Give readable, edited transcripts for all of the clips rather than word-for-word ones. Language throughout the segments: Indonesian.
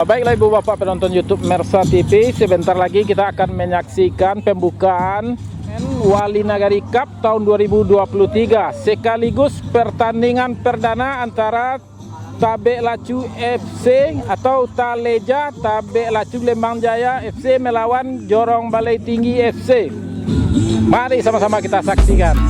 Baiklah Ibu Bapak penonton YouTube Mersa TV, sebentar lagi kita akan menyaksikan pembukaan Wali Nagari Cup tahun 2023 sekaligus pertandingan perdana antara Tabek Lacu FC atau Taleja Tabek Lacu Lembang Jaya FC melawan Jorong Balai Tinggi FC. Mari sama-sama kita saksikan.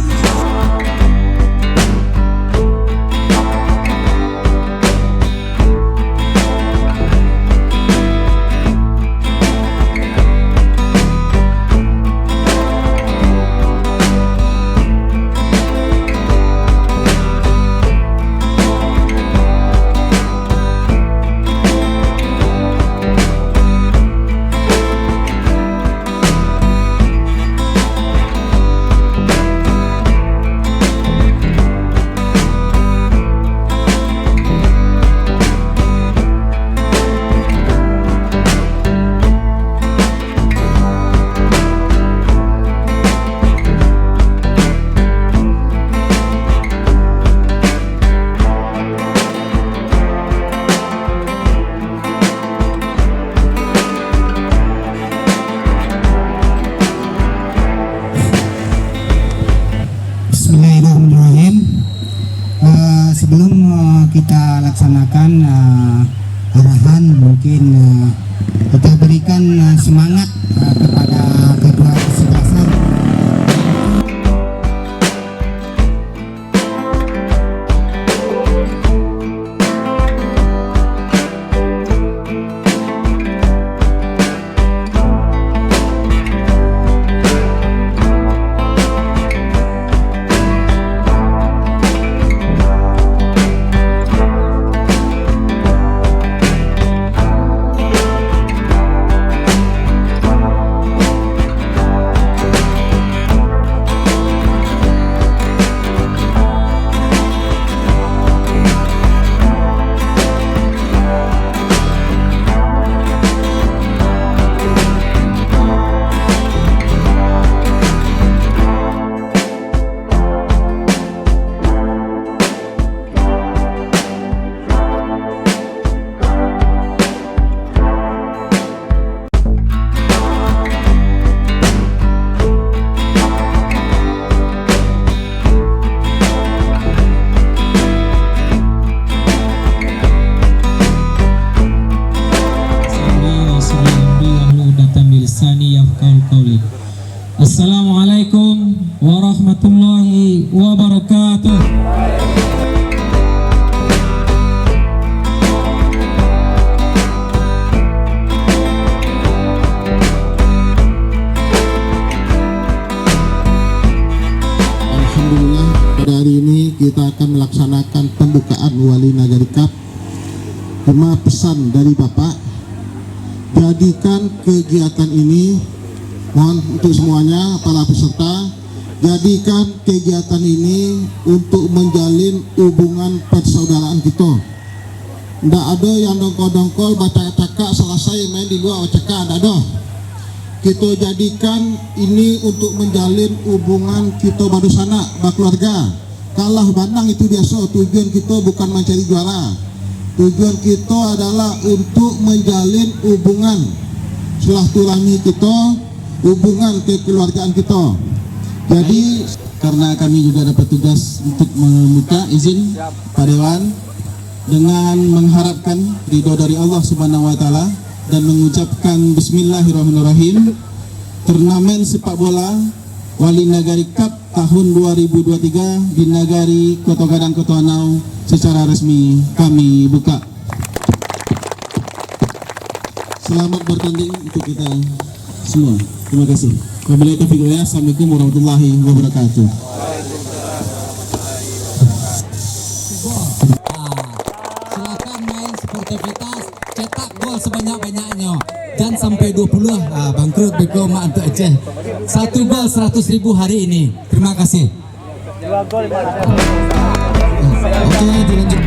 Bismillahirrahmanirrahim. Sebelum kita laksanakan arahan, mungkin kita berikan semangat kepada kedua kesebelasan. Assalamualaikum warahmatullahi wabarakatuh. Alhamdulillah, pada hari ini kita akan melaksanakan pembukaan Wali Nagari Cup. 5 pesan dari Bapak, jadikan kegiatan ini, mohon untuk semuanya para peserta, jadikan kegiatan ini untuk menjalin hubungan persaudaraan kita. Nggak ada yang dongkol-dongkol baca cakak selesai main di luar cakak, nggak ada. Kita jadikan ini untuk menjalin hubungan kita baru sana, keluarga. Kalah menang itu biasa, tujuan kita bukan mencari juara. Tujuan kita adalah untuk menjalin hubungan silaturahmi kita, hubungan kekeluargaan kita. Jadi karena kami juga dapat tugas untuk membuka, izin Pak Dewan dengan mengharapkan ridho dari Allah Subhanahu wa taala dan mengucapkan bismillahirrahmanirrahim, turnamen sepak bola Wali Nagari Cup tahun 2023 di Nagari Kota Gadang Kota Anau secara resmi kami buka. Selamat bertanding untuk kita semua. Terima kasih. Wabillahi taufiq wal hidayah. Assalamualaikum warahmatullahi wabarakatuh. Silakan main sportivitas, cetak gol sebanyak-banyaknya. Jangan sampai 20, bangkrut beko mak untuk Aceh. 1 gol 100.000 hari ini. Terima kasih. 2 gol 500. Oke, dilanjut.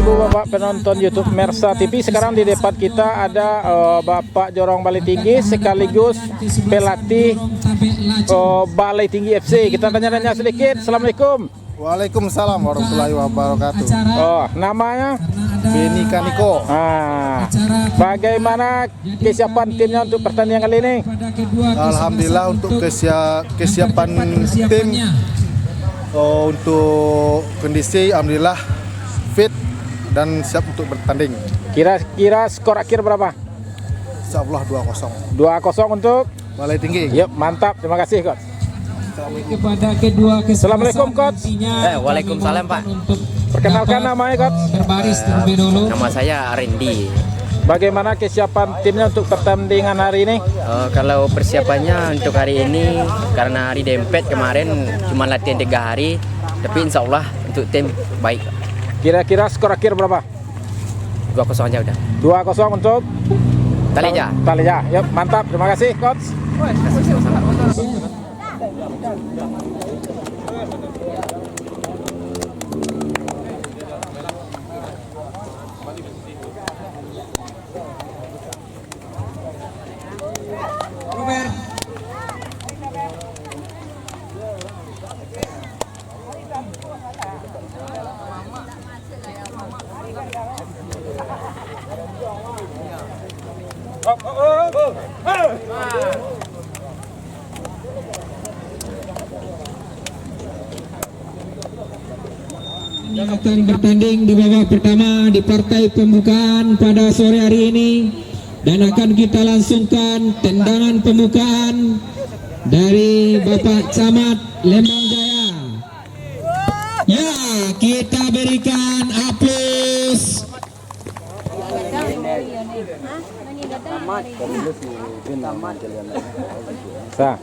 Ibu Bapak penonton YouTube Mersa TV. Sekarang di depan kita ada Bapak Jorong Balai Tinggi sekaligus pelatih Balai Tinggi FC. Kita tanya-tanya sedikit. Assalamualaikum. Waalaikumsalam warahmatullahi wabarakatuh. Oh, namanya? Beni Kaniko. Bagaimana kesiapan timnya untuk pertandingan kali ini? Alhamdulillah untuk kesiapan tim untuk kondisi alhamdulillah fit dan siap untuk bertanding. Kira-kira skor akhir berapa? Insyaallah 2-0. 2-0 untuk Balai Tinggi. Yep, mantap. Terima kasih, Coach. Kepada kedua Assalamualaikum, Coach. Waalaikumsalam, Pak. Perkenalkan namanya, Coach. Berbaris terlebih dulu. Nama saya Randy. Bagaimana kesiapan timnya untuk pertandingan hari ini? Kalau persiapannya untuk hari ini karena hari dempet kemarin cuma latihan 3 hari, tapi insya Allah untuk tim baik. Kira-kira skor akhir berapa? 2-0 aja udah. 2-0 untuk Talija. Talija. Yep, mantap. Terima kasih, Coach. Yang akan bertanding di babak pertama di partai pembukaan pada sore hari ini, dan akan kita langsungkan tendangan pembukaan dari Bapak Camat Lembang Jaya. Ya, kita berikan aplaus. Sah.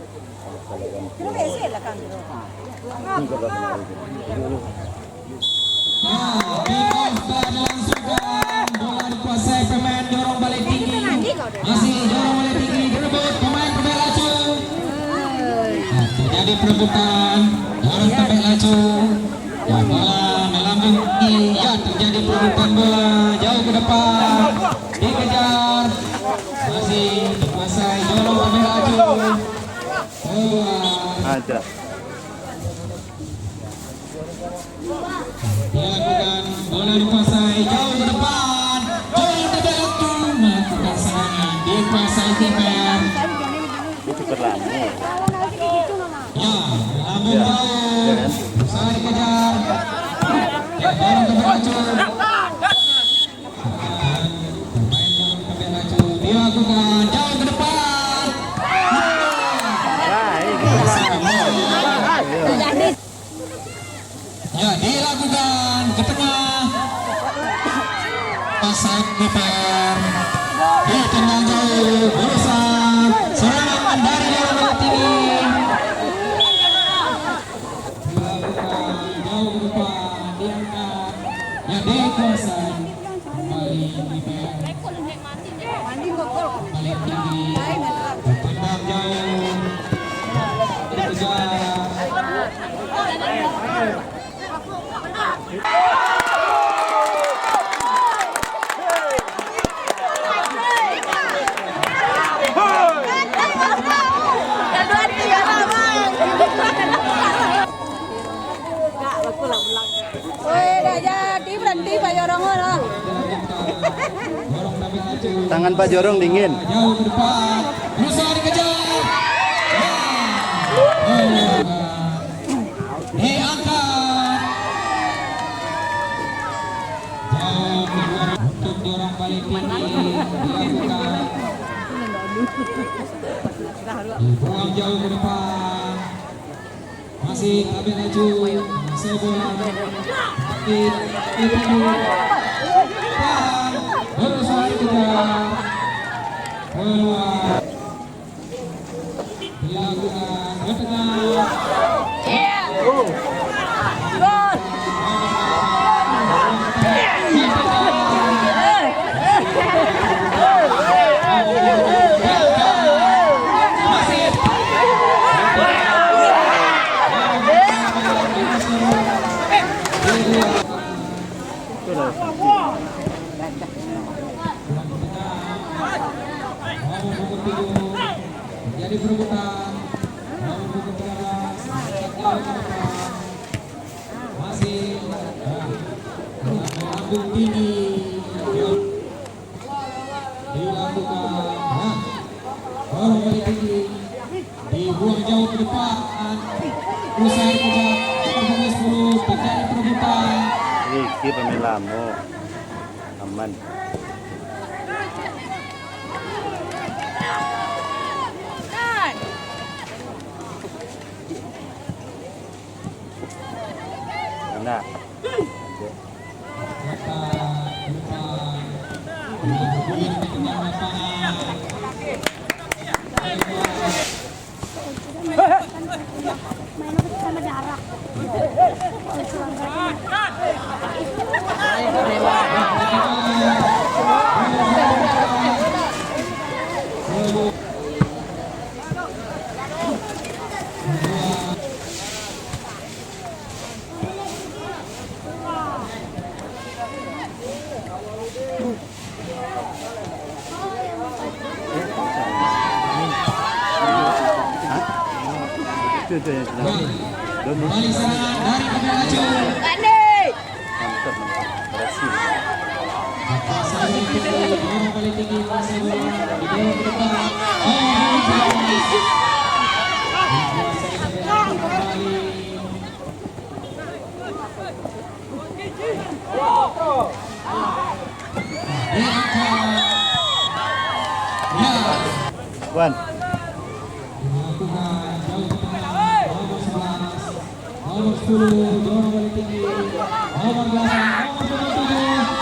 Kick-off telah dilangsungkan, bola dikuasai pemain Jorong Balai Tinggi. Masih Jorong Balai Tinggi direbut pemain Tebet Lacu. Terjadi perebutan Jorong Tebet Lacu. Ya, bola melambung tinggi. Ya, terjadi perebutan bola jauh ke depan. Dikejar. Masih dikuasai Jorong Tebet Lacu. Ada. Dilakukan bola dikuasai jauh ke depan. Jorong Tebet Lacu melakukan serangan dikuasai kiper. Ya, lambung jauh. Berusaha dikejar. Ya, Jorong Tebet Lacu. Pemain Jorong Tebet Lacu dilakukan jauh ke depan. Ya, dilakukan ke tengah. Pasang kiper. Ditendang jauh, berusaha serangan dari Jorong Balai Tinggi. Dilakukan jauh ke depan, diangkat. Ya, dikuasai kembali kiper. Balai Tinggi. Ditendang jauh. Dikejar. Tangan Pak Jorong dingin. Jauh ke depan, berusaha dikejar. Diangkat. Jauh ke luar untuk Jorong Balai Tinggi dilakukan. Dibuang jauh ke depan. Masih Tebet Lacu. Masih bola. Berusaha dikejar. Keluar. Dilakukan ke tengah. Jadi perebutan nomor punggung 13 masih melambung tinggi dilakukan. Nah, dorong balik tinggi dibuang jauh ke depan, berusaha dikejar nomor 10 terjadi perebutan. Riki pemain lama aman. Nah, sama darah. itu yang jelas. Kembali serangan dari pemain Laju. Mantap, berhasil. Saya tinggi, dorong balik tinggi, masih bola didorong ke depan. Wan, Dilakukan jauh ke tengah, nomor 11, nomor 10, dorong balik tinggi, nomor 8, nomor 27.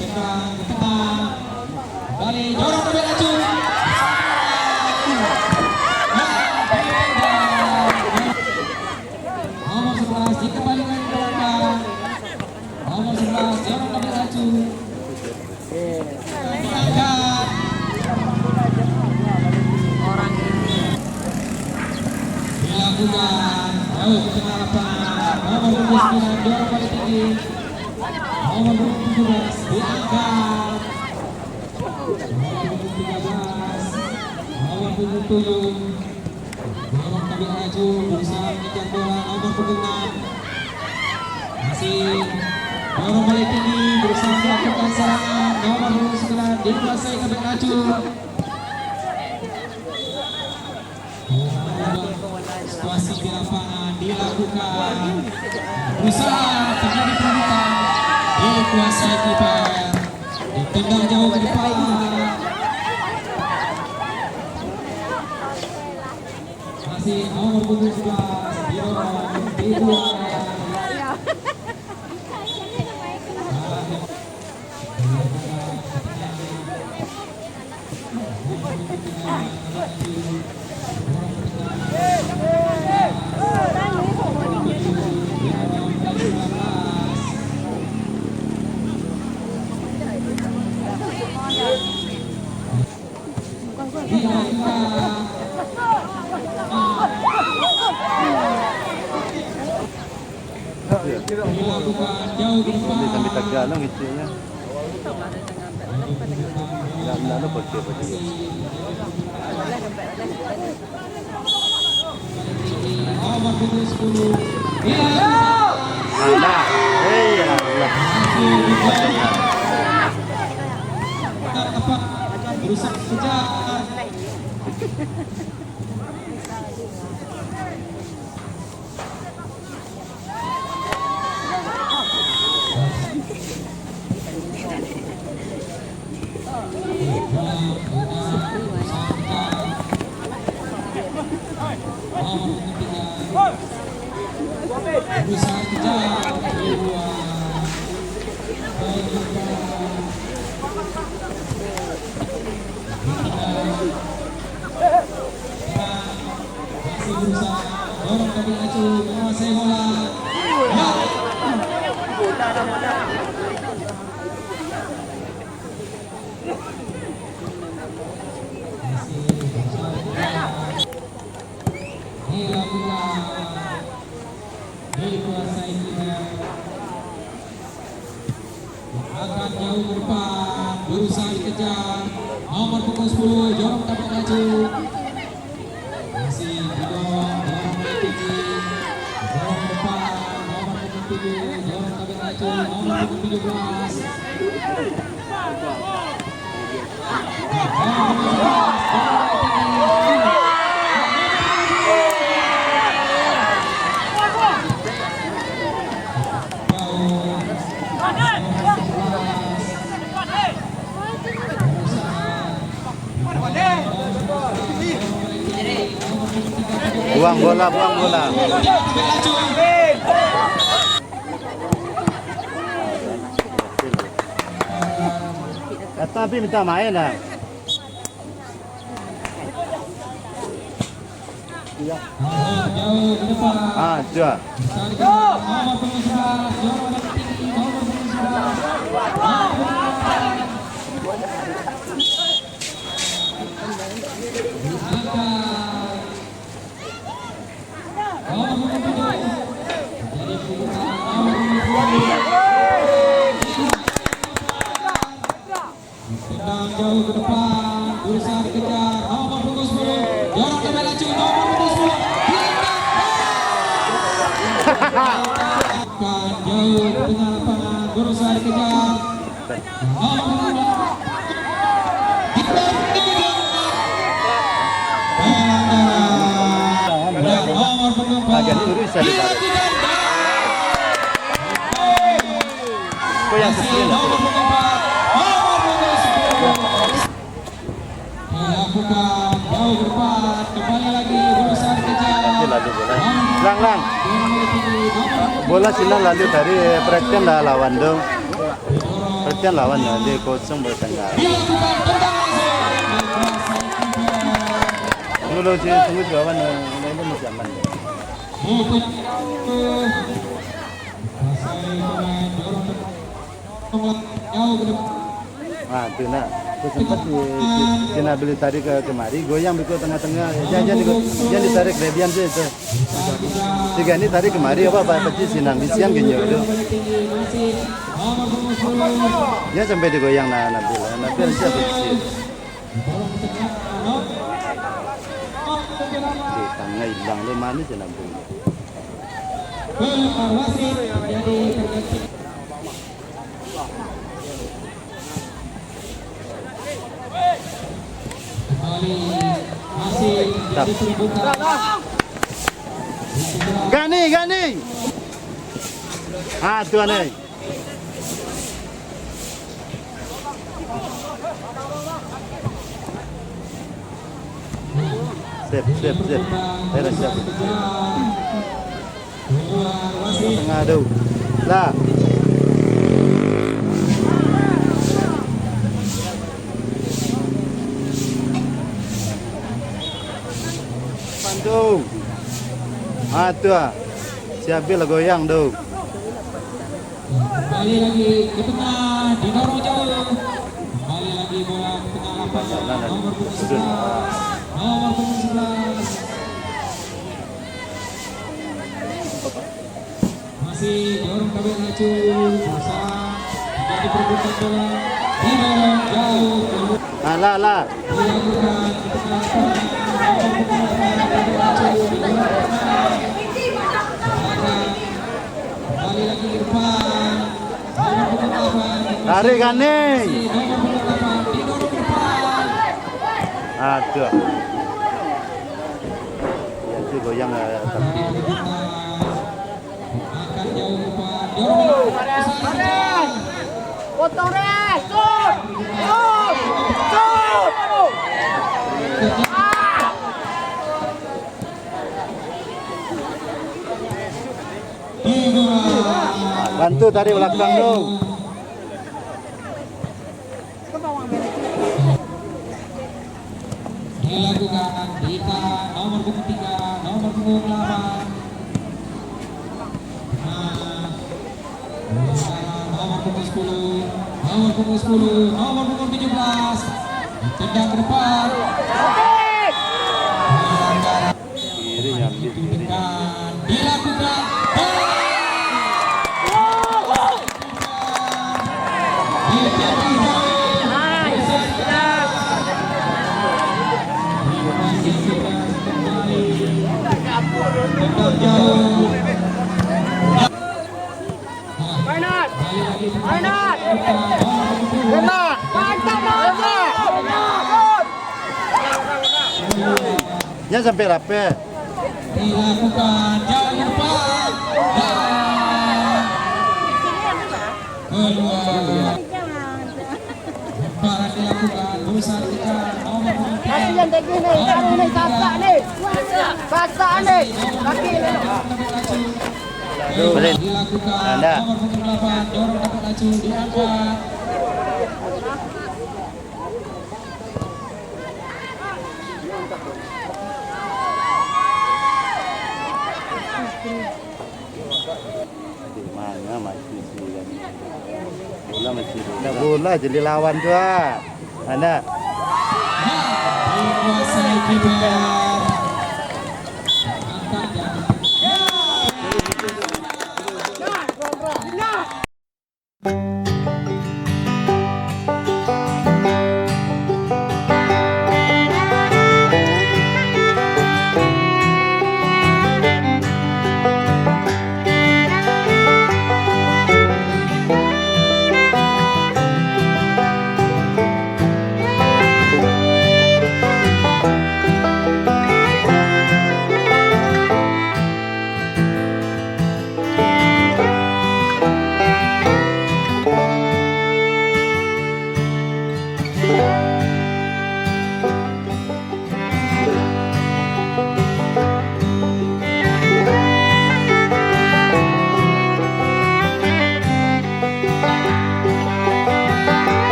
Tendang ke tengah, kembali dorong ke Laju. Nomor 11 dikembalikan ke belakang. Nomor 11 dorong ke Laju. Diangkat. Dilakukan jauh ke tengah lapangan. Nomor 29 dorong balik tinggi. Nomor 17 diangkat. Nomor 13 nomor 27 dorong ke Laju, berusaha mengejar bola. Nomor 6 masih dorong balik tinggi, berusaha melakukan serangan. Nomor 29 dikuasai ke Laju. Situasi di lapangan dilakukan, berusaha terjadi perebutan, dikuasai kiper, ditendang jauh ke depan. Masih nomor 11 didorong, dibuang. Dilakukan jauh ke depan. sampai Tagalog istilahnya. Lalo pergi. Nomor 10. Allah, Allah. Tepat berusaha kejar. Berusaha kejar. Masih berusaha dorong ke Laju, menguasai bola. Dilakukan, dikuasai jauh ke depan, berusaha dikejar. Nomor punggung 10, Jorong dapat maju. Masih didorong, dorong tinggi. Jorong ke depan, nomor punggung 7, Jorong dapat maju. Nomor punggung 17. Buang bola, buang bola. Tapi minta main lah. Ah, dua. Tendang jauh ke depan, berusaha dikejar. Nomor punggung 10, Jorong dapat maju. Nomor punggung 10, kan jauh ke tengah lapangan, berusaha dikejar. Nomor punggung 4, Agak lurus saya ditarik. Kau yang kecil lah. nomor punggung 4, nomor punggung 10. Dilakukan jauh ke depan, kembali lagi berusaha dikejar. Lalu bola. Lang, lang. Nomor tinggi, nomor Bola Cina lalu dari perhatian lah lawan dong. Perhatian lawan di kosong bertengah. dilakukan tendang langsung. Dulu sih tunggu jawaban ini masih aman. Bukan pemain dorong jauh ke depan. Ah, itu nak. Aku sempat Cina beli tarik ke kemari, goyang berikut tengah-tengah. Jangan ditarik lebihan sih itu. Tiga ini tarik kemari apa peci sinang bisian genyo itu. Dia sampai digoyang Nabil siapa sih? Di tengah hilang lu mana sih Nabil? Wasit jadi pergantian. Kembali masih jadi perbukaan. Gani. Ah, tuan nih. Sip. Saya siap. Tengah aduh. Lah. Bandung. Ah, tuh. Siapin lah goyang tuh. Kembali lagi ke tengah, didorong jauh. Kembali lagi bola ke tengah lapangan. Nomor punggung 11. Nomor punggung 11. Masih dorong kabel maju. Berusaha menjadi perbuatan bola. Didorong jauh. Lah. Dilakukan ke tengah lapangan. Nomor punggung 8 kabel maju. Didorong ke tengah. Kembali lagi ke depan. Nomor punggung 8. Tarik Gani. Nomor punggung 8 didorong ke depan. Ah, tuh. Ya, itu goyang tapi Akan jauh ke depan. Dorong usaha. Potong res, sud! bantu tarik belakang dong. Dilakukan ditahan nomor punggung 3, nomor punggung 8. Nomor punggung 10, nomor punggung 10, nomor punggung 17. Tendang ke depan. Jadi nyambil. Dan dilakukan. Dilakukan. jauh. Mainat! Kali lagi Mainat! Kena. Mantap, mantap! Ya sampai rapi. dilakukan jauh ke depan dan keluar. Lemparan dilakukan, berusaha dikejar nomor 23. Kasihan dek ni, kamu ni kasak ni. Kasak ni. Kaki ni. Boleh. Dilakukan Anda. nomor 8 dorong dapat laju diangkat. Mana masih sih kan. Bola masih. Nah, bola jadi lawan juga. Anda. Dikuasai kiper. Angkat dan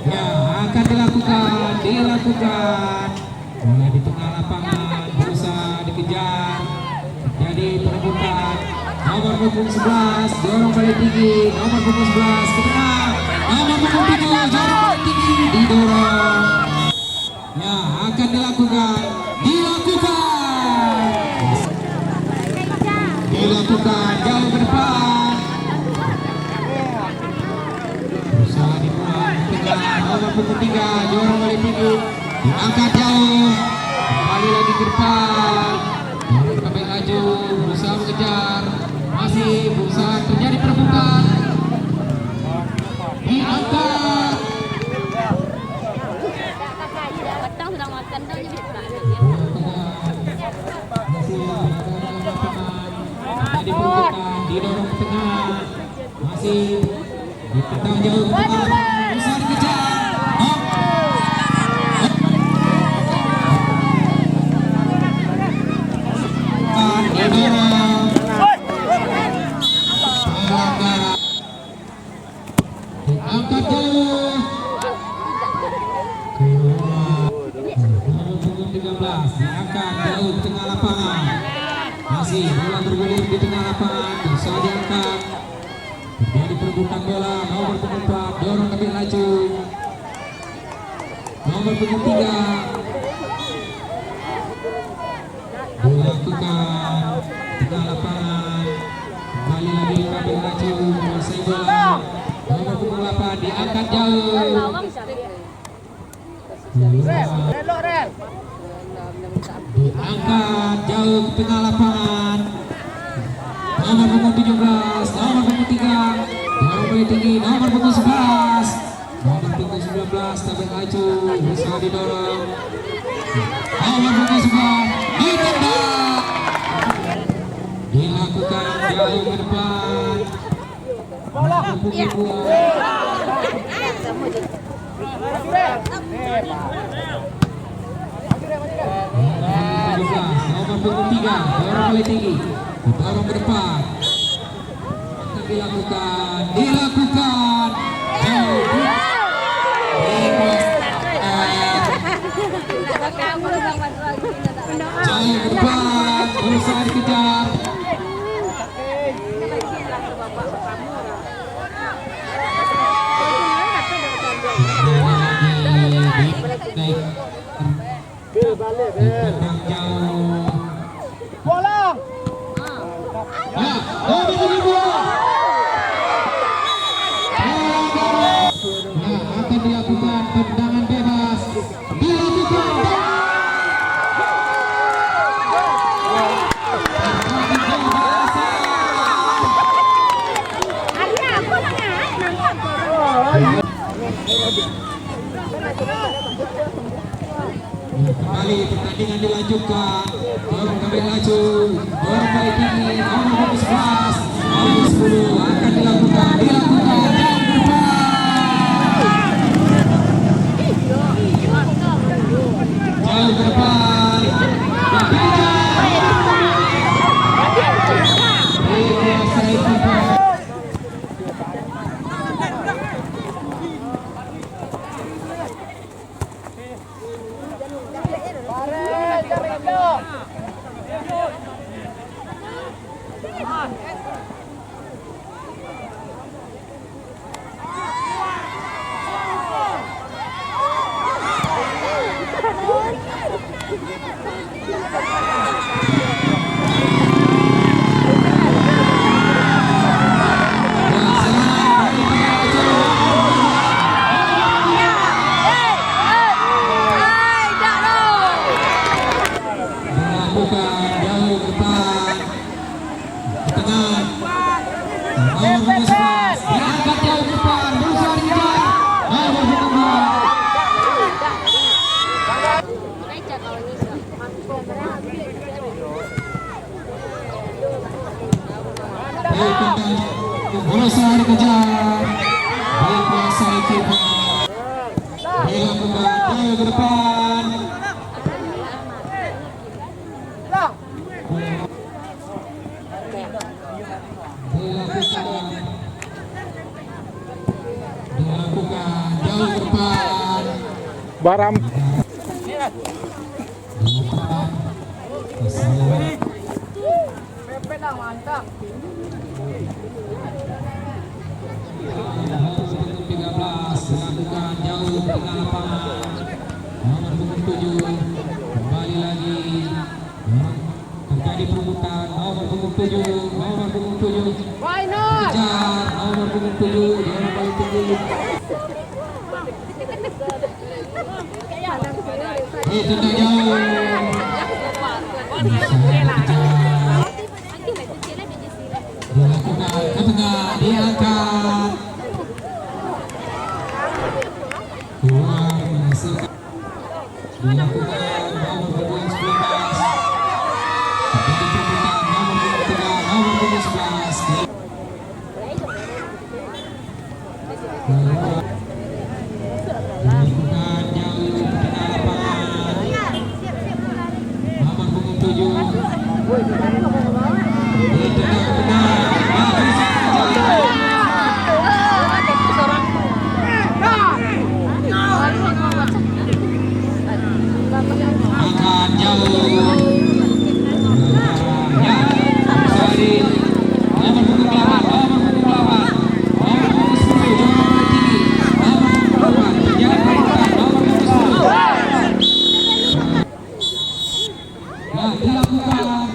ya akan dilakukan mulai di tengah lapangan berusaha dikejar jadi perebutan nomor punggung 11 dorong balik tinggi nomor punggung 11 ke tengah nomor punggung 7 dorong balik tinggi didorong ya akan dilakukan jauh ke depan berusaha dibuang ke tengah nomor punggung 3 dorong balik tinggi diangkat jauh kembali lagi ke depan dorong kembali laju berusaha mengejar masih berusaha terjadi perebutan diangkat Petang sedang makan dah jadi jadi perebutan didorong ke tengah masih ditendang jauh ke tengah berusaha dikejar didorong pelanggaran diangkat jauh nomor punggung 13 diangkat jauh di tengah lapangan masih bola bergulir di tengah lapangan berusaha diangkat terjadi perebutan bola nomor punggung 4 dorong kembali laju nomor punggung 3 dilakukan tengah lapangan maju menguasai bola. Nomor punggung 8 diangkat jauh. Diangkat jauh ke tengah lapangan. Nomor punggung 17, nomor punggung 3, dorong bola tinggi, nomor punggung 11, nomor punggung 19, tabel maju, berusaha didorong. Nomor punggung 11, ditendang. Dilakukan jauh ke depan. Nomor punggung 2, nomor punggung 3, dorong bola tinggi, dorong ke depan. Dilakukan jauh. Jauh ke depan, berusaha dikejar. Ditendang jauh. Bola. Akan dilakukan tendangan bebas. Dilakukan. Kembali pertandingan dilanjutkan. Dorong kembali maju, dorong balik tinggi, nomor punggung 11, nomor 10 akan dilakukan jauh ke depan. Dikuasai kiper. Berusaha dikejar, dikuasai kiper. Dilakukan jauh ke depan. Dilakukan jauh ke depan. Baram Mantap. 13 dilakukan jauh ke tengah lapangan. Nomor punggung 7 kembali lagi. Terjadi perebutan. Nomor punggung 7 kejar. Nomor punggung 7 dorong balik tinggi. Tendang jauh. Dilakukan ke tengah, diangkat. Keluar menghasilkan. Dilakukan nomor punggung 11. Terjadi perebutan nomor punggung 3, nomor punggung 11. Dilakukan jauh ke tengah lapangan. Nomor punggung 7. Akan jauh. Ya, Sari. Nomor punggung 8, nomor punggung 8. Nomor punggung 10, dorong bola tinggi. Nomor punggung 8, terjadi perebutan. Nomor punggung 10. Ya, dilakukan.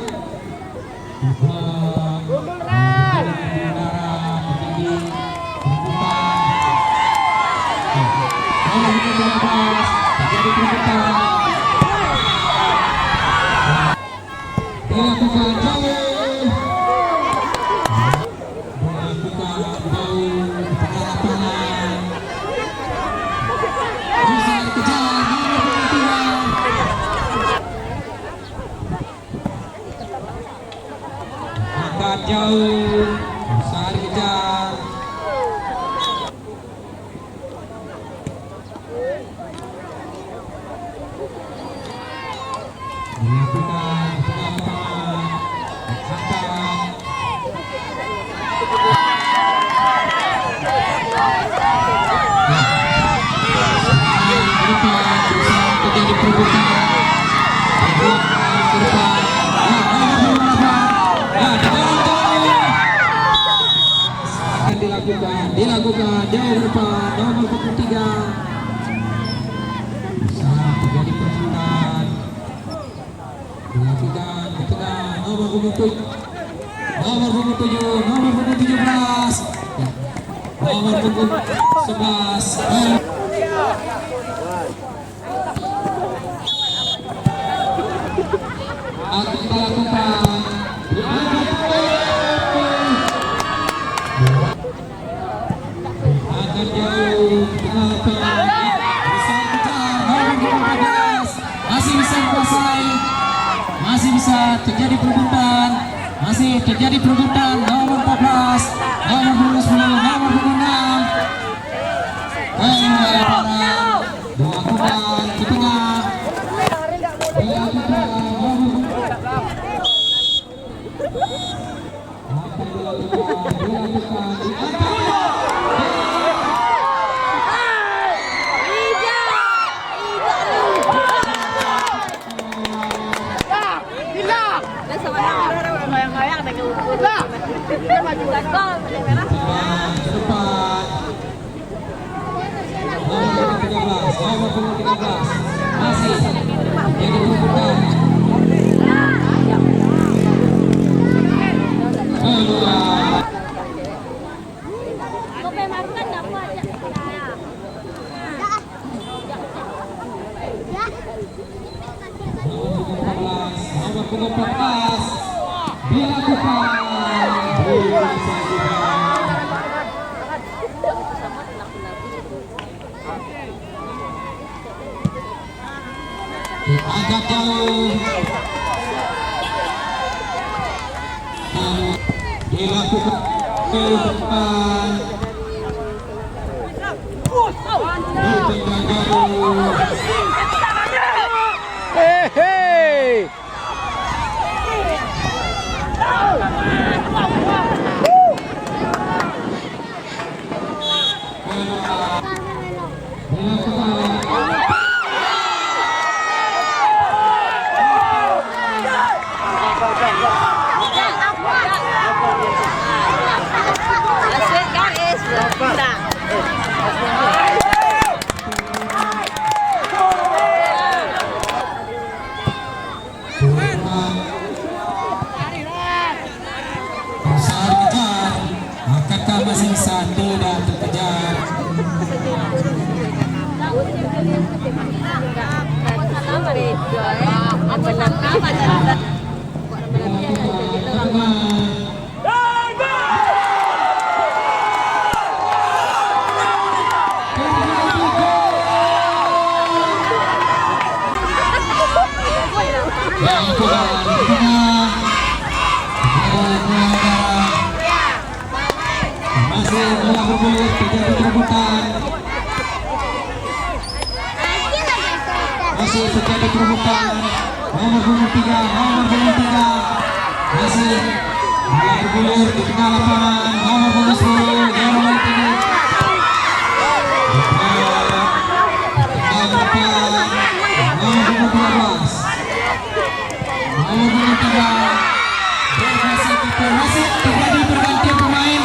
Angkat jauh, berusaha dikejar. Dilakukan tengah-tengah, angkat. Terjadi perebutan. Akan dilakukan jauh ke depan nomor 43. Terjadi perebutan. Dilakukan ke tengah nomor 27, nomor 17, nomor 11. Akan kita lakukan akan jauh tengah besar kejar nomor 15 masih bisa menguasai, masih bisa terjadi perebutan, nomor 14, nomor 10, nomor 26. Dilakukan ke tengah, dilakukan goyang-goyang dengan ukur. Dia maju gol, merah. ke depan. Nomor 13 masih jadi perebutan. Keluar. Kopi makan dapat aja. Nomor 14 dilakukan. Agak jauh. Dilakukan ke depan. Di tengah jauh. Hei. Asik guys, kita. Akankah masih satu dan terkejar? Masih bola bergulir, terjadi perebutan. Masih terjadi perebutan. Nomor 23 masih bola bergulir di tengah lapangan. Nomor 10 Jerome tinggi. Nomor 12 nomor 23 masih terjadi pergantian pemain.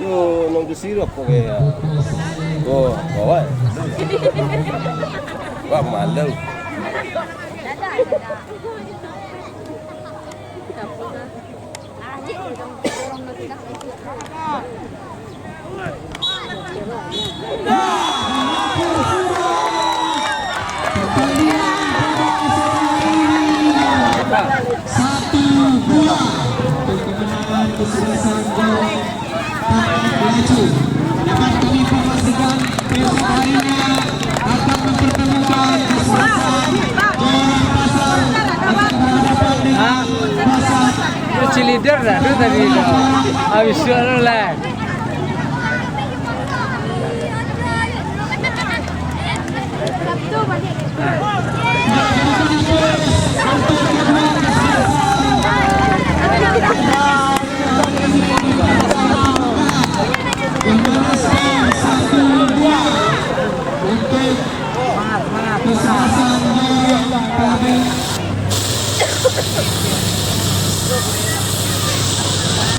Yo, nang disirap ko kaya. Oh, bawa. Wah, malu. Ada. dengan kesuksesan gol Tabek Laju. Dapat kami informasikan besok harinya akan mempertemukan kesuksesan Jorong Pasar akan berhadapan dengan Pasar. Cheerleader dah tu tadi dah. Habis suara lah.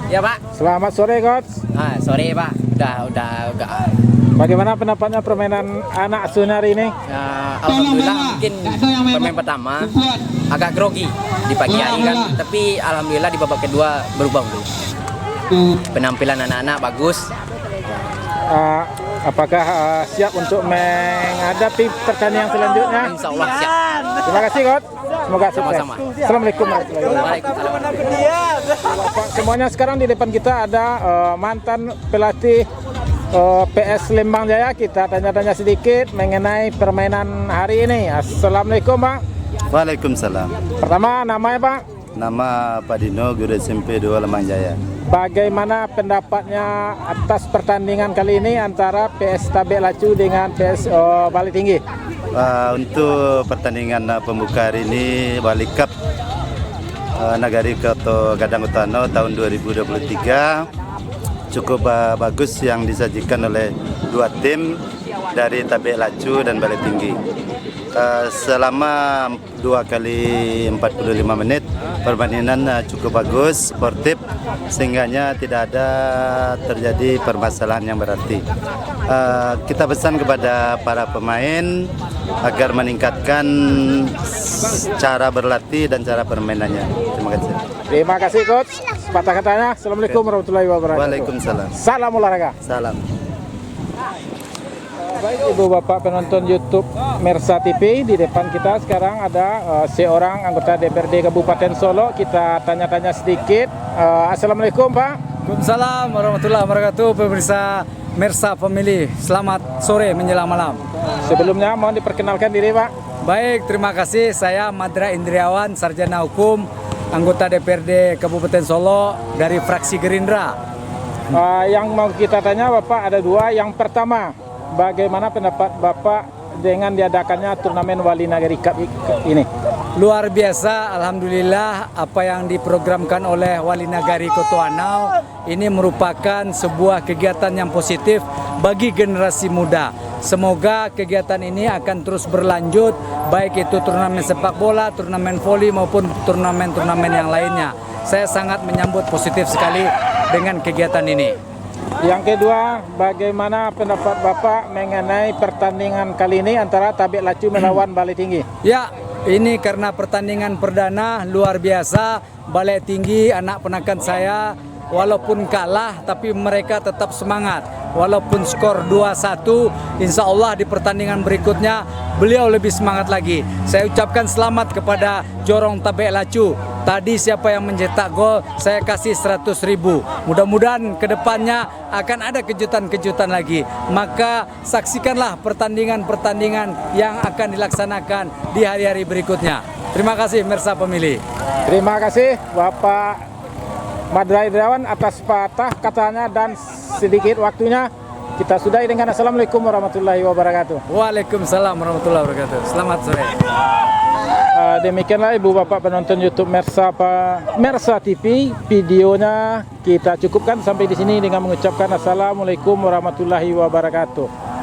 Ya Pak. Selamat sore coach. Sore Pak. Udah. Bagaimana pendapatnya permainan anak asuh hari ini? Alhamdulillah mungkin pemain pertama agak grogi di pagi hari kan, tapi alhamdulillah di babak kedua berubah dulu. Penampilan anak-anak bagus. Apakah siap untuk menghadapi pertandingan selanjutnya? Insya Allah siap. Terima kasih coach. Semoga sukses. Sama-sama. Assalamualaikum warahmatullahi wabarakatuh. Waalaikumsalam. Semuanya sekarang di depan kita ada mantan pelatih PS Lembang Jaya. Kita tanya-tanya sedikit mengenai permainan hari ini. Assalamualaikum Pak. Waalaikumsalam. Pertama namanya Pak? Nama Pak Dino, guru SMP 2 Lembang Jaya. Bagaimana pendapatnya atas pertandingan kali ini antara PS Tabek Laju dengan PS Bali Tinggi? Untuk pertandingan pembuka hari ini Bali Cup Nagari Koto Gadang Utano tahun 2023 cukup bagus yang disajikan oleh dua tim dari Tabek Laju dan Bali Tinggi. Selama 2 kali 45 menit permainan cukup bagus, sportif, sehingganya tidak ada terjadi permasalahan yang berarti. Kita pesan kepada para pemain agar meningkatkan cara berlatih dan cara permainannya. Terima kasih. Terima kasih coach. Patah katanya. Assalamualaikum warahmatullahi wabarakatuh. Waalaikumsalam. Salam olahraga. Salam. Baik Ibu Bapak penonton YouTube Mersa TV, di depan kita sekarang ada seorang anggota DPRD Kabupaten Solo. Kita tanya-tanya sedikit. Assalamualaikum Pak. Waalaikumsalam warahmatullahi wabarakatuh. Pemirsa Mersa Family, selamat sore menjelang malam. Sebelumnya mohon diperkenalkan diri Pak. Baik, terima kasih. Saya Madra Indriawan, Sarjana Hukum, anggota DPRD Kabupaten Solo dari fraksi Gerindra. Yang mau kita tanya Bapak ada dua. Yang pertama, bagaimana pendapat Bapak dengan diadakannya turnamen Wali Nagari Cup ini? Luar biasa, alhamdulillah apa yang diprogramkan oleh Wali Nagari Koto Anau ini merupakan sebuah kegiatan yang positif bagi generasi muda. Semoga kegiatan ini akan terus berlanjut, baik itu turnamen sepak bola, turnamen voli maupun turnamen-turnamen yang lainnya. Saya sangat menyambut positif sekali dengan kegiatan ini. Yang kedua, bagaimana pendapat Bapak mengenai pertandingan kali ini antara Tabek Laju melawan Bali Tinggi? Ya, ini karena pertandingan perdana luar biasa. Bali Tinggi anak penakan saya walaupun kalah tapi mereka tetap semangat. Walaupun skor 2-1, insya Allah di pertandingan berikutnya beliau lebih semangat lagi. Saya ucapkan selamat kepada Jorong Tabek Laju. Tadi siapa yang mencetak gol, saya kasih 100.000. Mudah-mudahan kedepannya akan ada kejutan-kejutan lagi. Maka saksikanlah pertandingan-pertandingan yang akan dilaksanakan di hari-hari berikutnya. Terima kasih Mersa Pemilih. Terima kasih Bapak Madra Indriawan atas patah katanya dan sedikit waktunya. Kita sudahi dengan Assalamualaikum warahmatullahi wabarakatuh. Waalaikumsalam warahmatullahi wabarakatuh. Selamat sore. Demikianlah Ibu Bapak penonton YouTube Mersa TV, videonya kita cukupkan sampai di sini dengan mengucapkan Assalamualaikum warahmatullahi wabarakatuh.